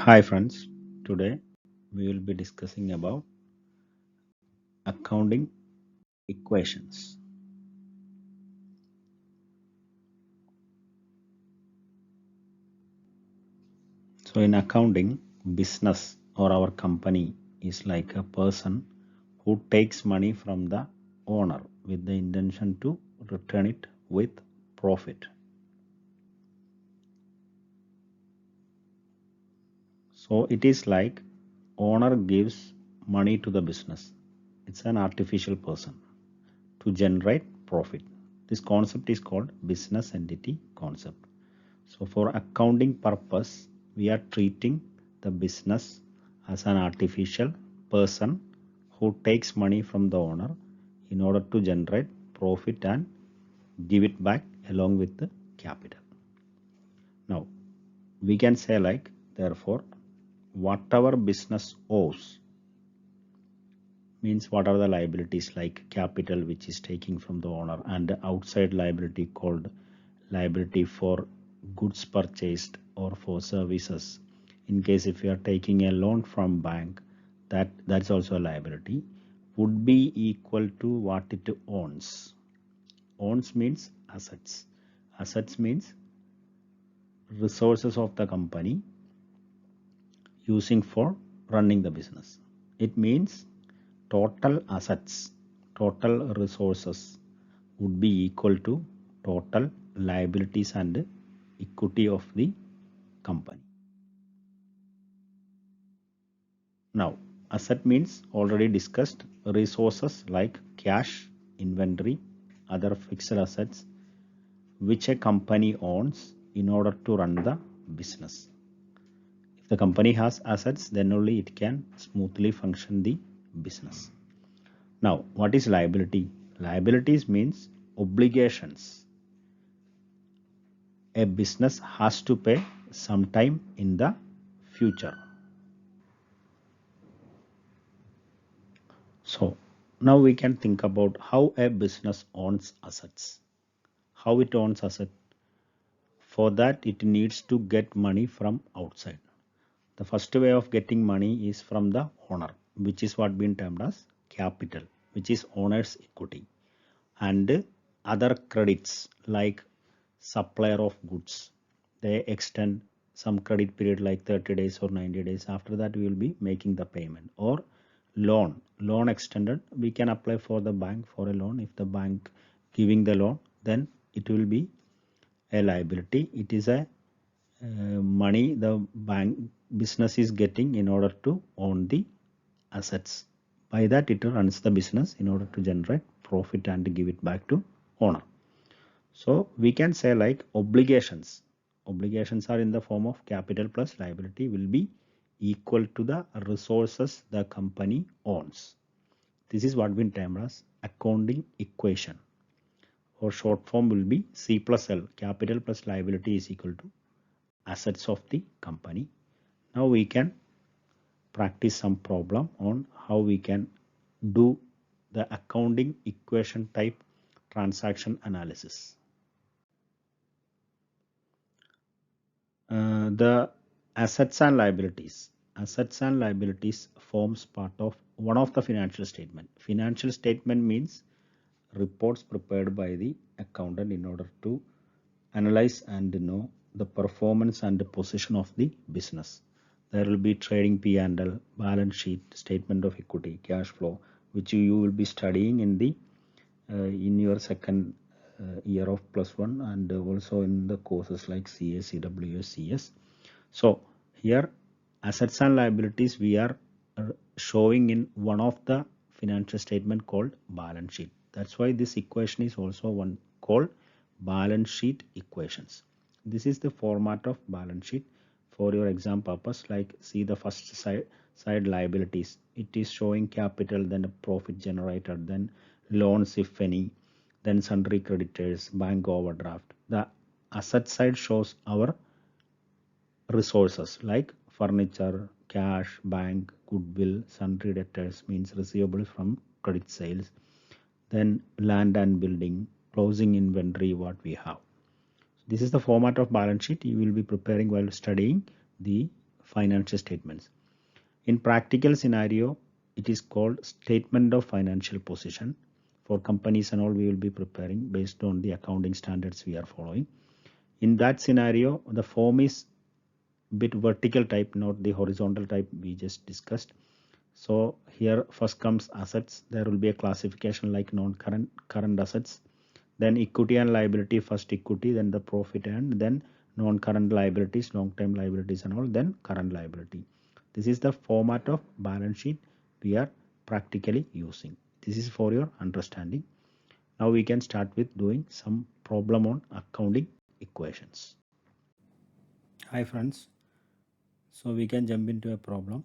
Hi friends, today we will be discussing about accounting equations. So in accounting, business or our company is like a person who takes money from the owner with the intention to return it with profit. So it is like owner gives money to the business. It's an artificial person to generate profit. This concept is called business entity concept. So for accounting purpose, we are treating the business as an artificial person who takes money from the owner in order to generate profit and give it back along with the capital. Now, we can say like, therefore, whatever business owes means what are the liabilities like capital which is taking from the owner and the outside liability called liability for goods purchased or for services. In case if you are taking a loan from bank, that's also a liability, would be equal to what it owns. Owns means assets. Assets means resources of the company using for running the business. It means total assets, total resources would be equal to total liabilities and equity of the company. Now, asset means already discussed resources like cash, inventory, other fixed assets which a company owns in order to run the business. If the company has assets, then only it can smoothly function the business. Now, what is liability? Liabilities means obligations. A business has to pay sometime in the future. So now we can think about how a business owns assets. How it owns assets. For that, it needs to get money from outside. The first way of getting money is from the owner, which is what been termed as capital, which is owner's equity, and other credits like supplier of goods. They extend some credit period like 30 days or 90 days. After that, we will be making the payment. Or loan extended, we can apply for the bank for a loan. If the bank giving the loan, then it will be a liability. It is a money the bank business is getting in order to own the assets. By that, it runs the business in order to generate profit and give it back to owner. So we can say like obligations. Obligations are in the form of capital plus liability will be equal to the resources the company owns. This is what we term as accounting equation, or short form will be C plus L. Capital plus liability is equal to assets of the company. Now we can practice some problem on how we can do the accounting equation type transaction analysis. The assets and liabilities. Assets and liabilities forms part of one of the financial statement. Financial statement means reports prepared by the accountant in order to analyze and know the performance and the position of the business. There will be trading P&L, balance sheet, statement of equity, cash flow, which you will be studying in your second year of +1 and also in the courses like CA, CWS, CS. So here assets and liabilities we are showing in one of the financial statement called balance sheet. That's why this equation is also one called balance sheet equations. This is the format of balance sheet for your exam purpose. Like see the first side liabilities. It is showing capital, then a profit generated, then loans if any, then sundry creditors, bank overdraft. The asset side shows our resources like furniture, cash, bank, goodwill, sundry debtors means receivable from credit sales, then land and building, closing inventory what we have. This is the format of balance sheet you will be preparing while studying the financial statements. In practical scenario, it is called statement of financial position. For companies and all, we will be preparing based on the accounting standards we are following. In that scenario, the form is bit vertical type, not the horizontal type we just discussed. So here first comes assets. There will be a classification like non-current, current assets, then equity and liability, first equity, then the profit, and then non-current liabilities, long-term liabilities and all, then current liability. This is the format of balance sheet we are practically using. This is for your understanding. Now we can start with doing some problem on accounting equations. Hi friends. So we can jump into a problem.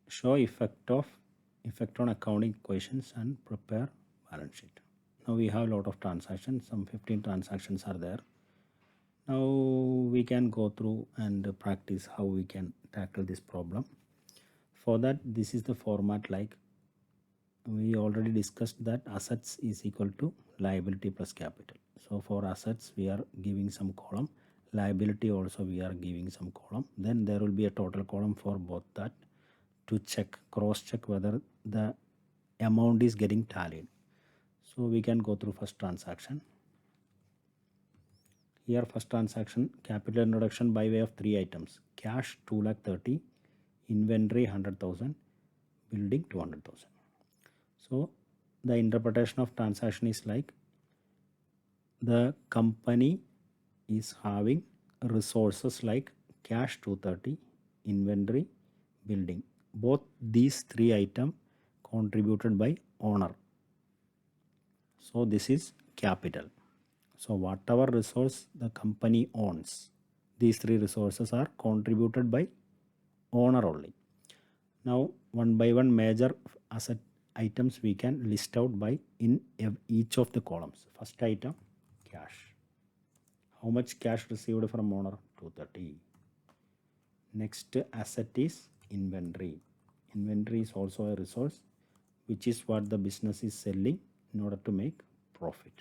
Show effect on accounting equations and prepare balance sheet. Now we have a lot of transactions, some 15 transactions are there. Now we can go through and practice how we can tackle this problem. For that, this is the format, like we already discussed that assets is equal to liability plus capital. So for assets we are giving some column, liability also we are giving some column, then there will be a total column for both that to check, cross check whether the amount is getting tallied. So we can go through first transaction. Here first transaction, capital introduction by way of 3 items: cash 2,30,000, inventory 100,000, building 200,000. So the interpretation of transaction is like the company is having resources like cash 230, inventory, building. Both these 3 items contributed by owner. So this is capital. So whatever resource the company owns, these 3 resources are contributed by owner only. Now one by one major asset items we can list out by in each of the columns. First item, cash. How much cash received from owner? 230. Next asset is inventory. Inventory is also a resource, which is what the business is selling in order to make profit.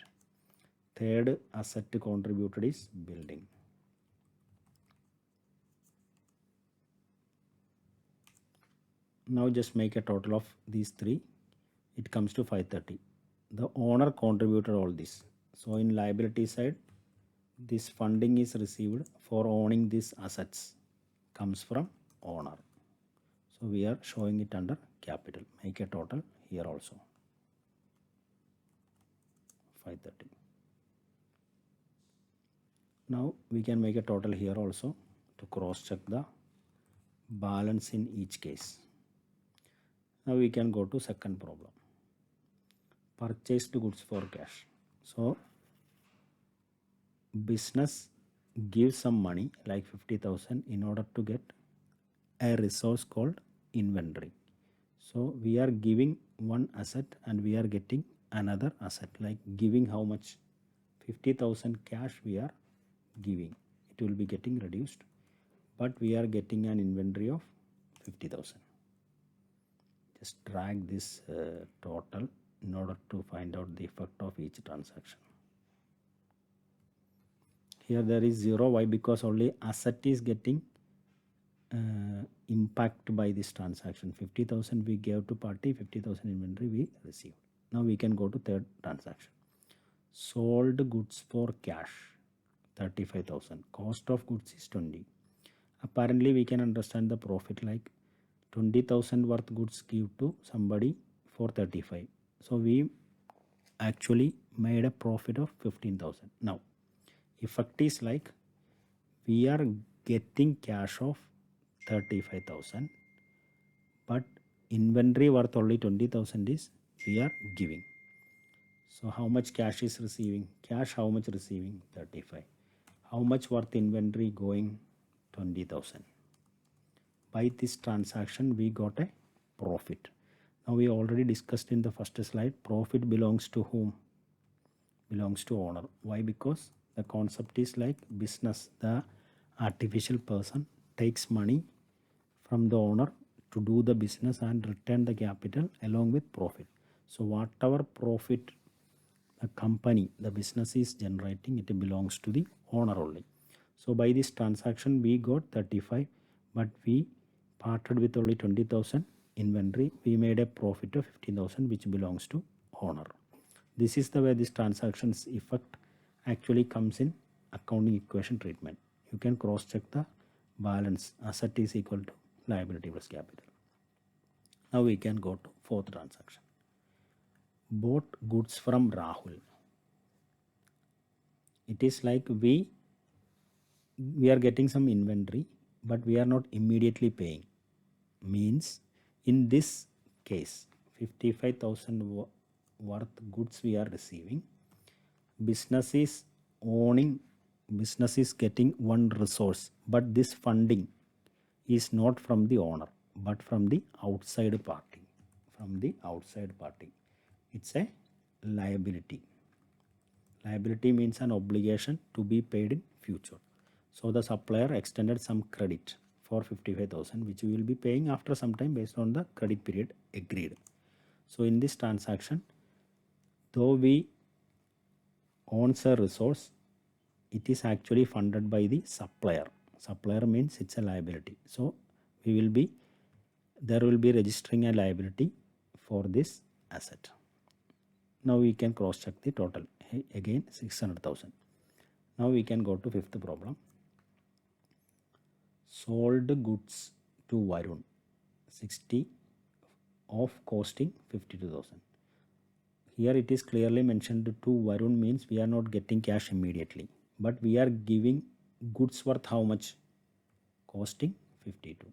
Third asset contributed is building. Now just make a total of these 3. It comes to 530. The owner contributed all this. So in liability side, this funding is received for owning these assets comes from owner. So we are showing it under capital. Make a total here also. 530. Now we can make a total here also to cross check the balance in each case. Now we can go to second problem. Purchased goods for cash. So business gives some money like 50,000 in order to get a resource called inventory. So we are giving one asset and we are getting another asset, like giving how much? 50,000 cash we are giving. It will be getting reduced, but we are getting an inventory of 50,000. Just drag this total in order to find out the effect of each transaction. Here there is 0. Why? Because only asset is getting impact by this transaction. 50,000 we gave to party, 50,000 inventory we received. Now we can go to third transaction. Sold goods for cash, 35,000. Cost of goods is 20. Apparently we can understand the profit like 20,000 worth goods give to somebody for 35. So we actually made a profit of 15,000. Now effect is like we are getting cash of 35,000, but inventory worth only 20,000 is we are giving. So how much cash is receiving? Cash how much receiving? 35. How much worth inventory going? 20,000. By this transaction we got a profit. Now we already discussed in the first slide, profit belongs to whom? Belongs to owner. Why? Because the concept is like business. The artificial person takes money from the owner to do the business and return the capital along with profit. So whatever profit the company, the business is generating, it belongs to the owner only. So by this transaction we got 35, but we parted with only 20,000 inventory. We made a profit of 15,000 which belongs to owner. This is the way this transactions effect actually comes in accounting equation treatment. You can cross check the balance. Asset is equal to liability plus capital. Now we can go to fourth transaction. Bought goods from Rahul. It is like we are getting some inventory, but we are not immediately paying. Means in this case 55,000 worth goods we are receiving. Business is owning, business is getting one resource, but this funding is not from the owner but from the outside party. From the outside party, it's a liability. Liability means an obligation to be paid in future. So the supplier extended some credit for 55,000 which we will be paying after some time based on the credit period agreed. So in this transaction, though we owns a resource, it is actually funded by the supplier. Supplier means it's a liability. So there will be registering a liability for this asset. Now we can cross check the total. Again 600,000. Now we can go to fifth problem. Sold goods to Varun 60 of costing 52,000. Here it is clearly mentioned to Varun means we are not getting cash immediately, but we are giving goods worth how much? Costing 52.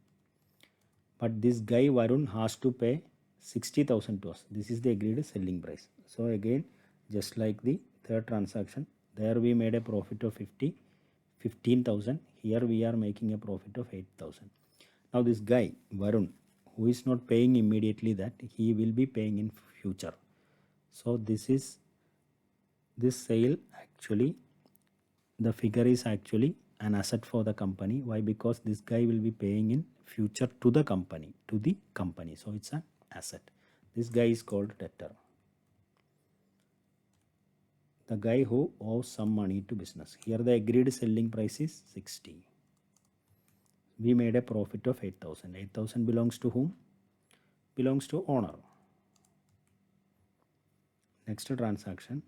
But this guy Varun has to pay 60,000 to us. This is the agreed selling price. So again, just like the third transaction, there we made a profit of 15,000. Here we are making a profit of 8,000. Now this guy Varun, who is not paying immediately, that he will be paying in future. So this sale actually, the figure is actually an asset for the company. Why? Because this guy will be paying in future to the company. So it's an asset. This guy is called debtor. The guy who owes some money to business. Here the agreed selling price is 60. We made a profit of 8,000. 8,000 belongs to whom? Belongs to owner. Next transaction.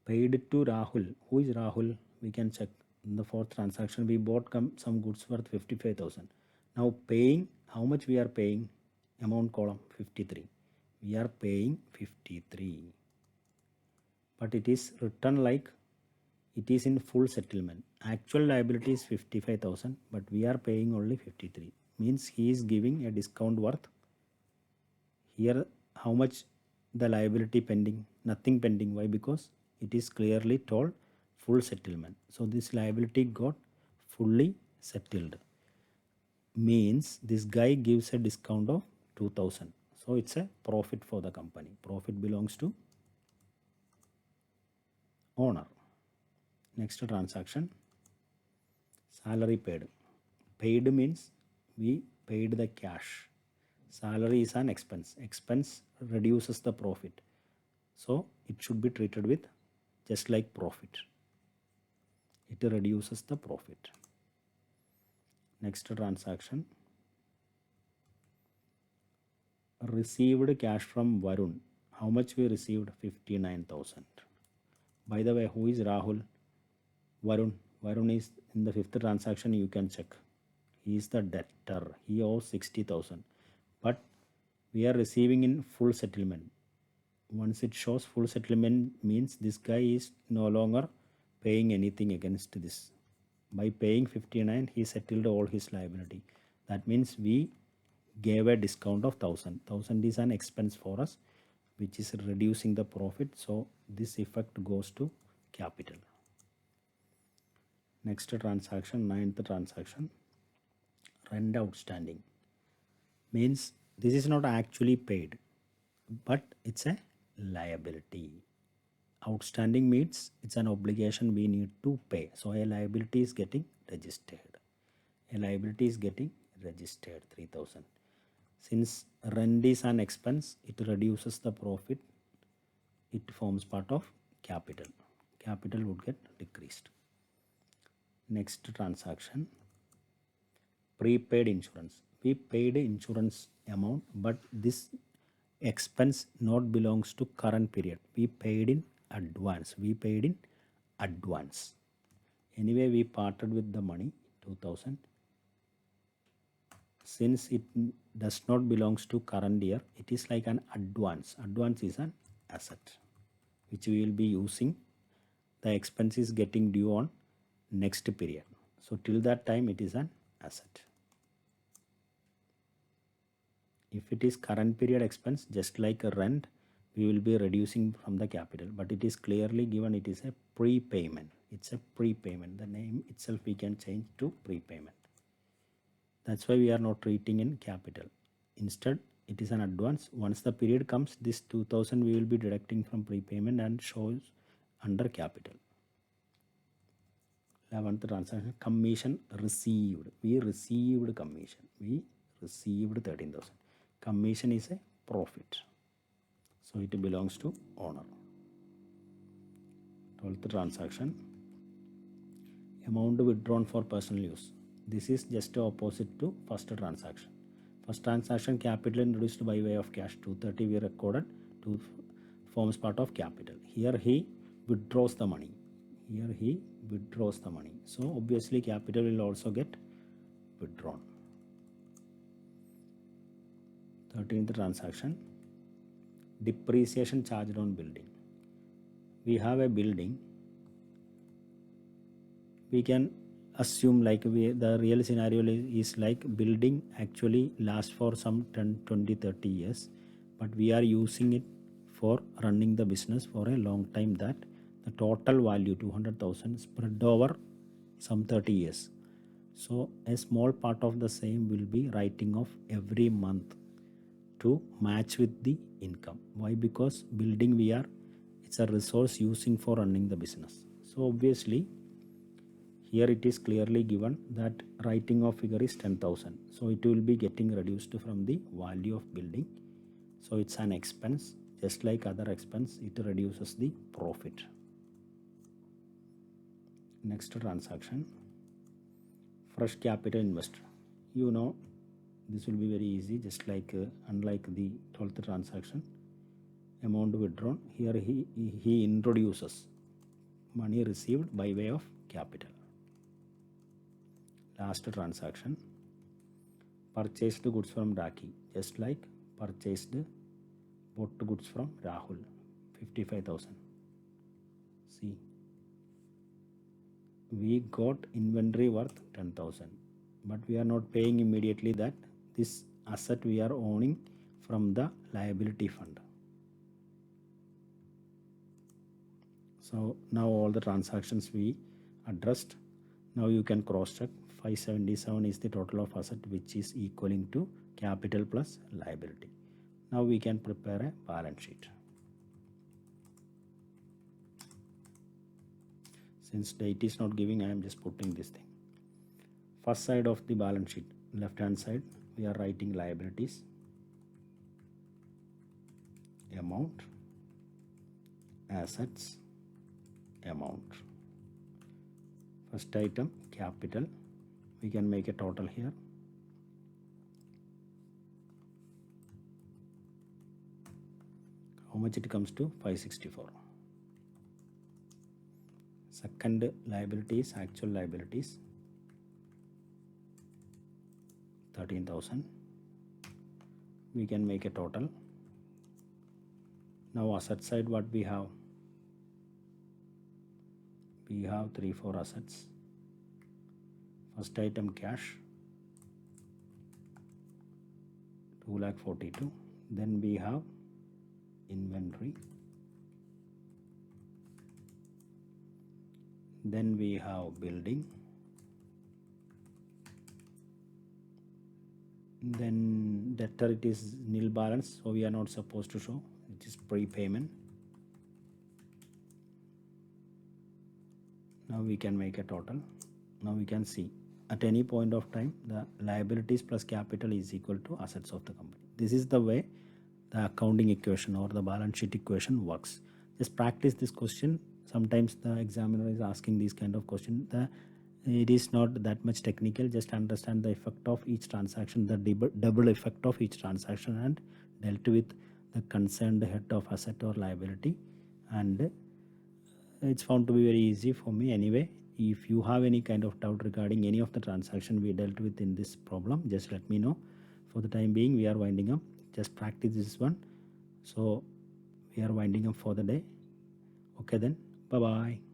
Paid to Rahul. Who is Rahul? We can check. In the fourth transaction, we bought some goods worth 55,000. Now paying, how much we are paying? Amount column 53. We are paying 53. But it is written like it is in full settlement. Actual liability is 55,000, but we are paying only 53. Means he is giving a discount worth. Here, how much the liability pending? Nothing pending. Why? Because it is clearly told full settlement. So this liability got fully settled. Means this guy gives a discount of 2,000. So it's a profit for the company. Profit belongs to owner. Next transaction. Salary paid. Paid means we paid the cash. Salary is an expense. Expense reduces the profit. So it should be treated with just like profit. It reduces the profit. Next transaction. Received cash from Varun. How much we received? 59,000. By the way, who is Rahul? Varun. Varun is in the fifth transaction. You can check. He is the debtor. He owes 60,000. But we are receiving in full settlement. Once it shows full settlement means this guy is no longer paying anything against this. By paying 59, he settled all his liability. That means we gave a discount of 1,000. 1,000 is an expense for us, which is reducing the profit. So this effect goes to capital. Next transaction, ninth transaction. Rent outstanding. Means this is not actually paid, but it's a liability. Outstanding means it's an obligation we need to pay. So a liability is getting registered. A liability is getting registered 3,000. Since rent is an expense, it reduces the profit. It forms part of capital. Capital would get decreased. Next transaction, prepaid insurance. We paid insurance amount, but this expense not belongs to current period. We paid in advance. We paid in advance. Anyway, we parted with the money 2000. Since it does not belongs to current year, it is like an advance. Advance is an asset which we will be using. The expense is getting due on next period. So till that time it is an asset. If it is current period expense, just like a rent, we will be reducing from the capital, but it is clearly given it is a prepayment. It's a prepayment. The name itself we can change to prepayment. That's why we are not treating in capital. Instead, it is an advance. Once the period comes, this 2000 we will be deducting from prepayment and shows under capital. 11th transaction, commission received. We received commission. We received 13,000. Commission is a profit. So it belongs to owner. 12th transaction, amount withdrawn for personal use. This is just opposite to first transaction. First transaction, capital introduced by way of cash, 230 we recorded, to forms part of capital. Here he withdraws the money. Here he withdraws the money. So obviously capital will also get withdrawn. 13th transaction, depreciation charged on building. We have a building. We can assume like the real scenario is like building actually lasts for some 10, 20, 30 years, but we are using it for running the business for a long time, that the total value 200,000 spread over some 30 years. So a small part of the same will be writing off every month to match with the income. Why? Because building it's a resource using for running the business. So obviously here it is clearly given that writing off figure is 10,000. So it will be getting reduced from the value of building. So it's an expense. Just like other expense, it reduces the profit. Next transaction, fresh capital investor. You know, this will be very easy, just like unlike the 12th transaction, amount withdrawn. Here he introduces money received by way of capital. Last transaction, purchased goods from Raki, just like purchased bought goods from Rahul, 55,000. See, we got inventory worth 10,000, but we are not paying immediately that. This asset we are owning from the liability fund. So now all the transactions we addressed. Now you can cross check. 577 is the total of asset, which is equaling to capital plus liability. Now we can prepare a balance sheet. Since date is not giving, I am just putting this thing. First side of the balance sheet, left hand side, we are writing liabilities, amount, assets, amount. First item, capital. We can make a total here. How much it comes to? 564. Second liabilities, actual liabilities, 13,000. We can make a total. Now asset side, what we have? We have 3-4 assets. First item, cash, 2,42,000. Then we have inventory. Then we have building. Then debtor, it is nil balance, so we are not supposed to show. It is prepayment. Now we can make a total. Now we can see at any point of time the liabilities plus capital is equal to assets of the company. This is the way the accounting equation or the balance sheet equation works. Just practice this question. Sometimes the examiner is asking these kind of questions. The It is not that much technical. Just understand the effect of each transaction, the double effect of each transaction, and dealt with the concerned head of asset or liability. And it's found to be very easy for me anyway. If you have any kind of doubt regarding any of the transaction we dealt with in this problem, just let me know. For the time being, we are winding up. Just practice this one. So we are winding up for the day. Okay then, bye bye.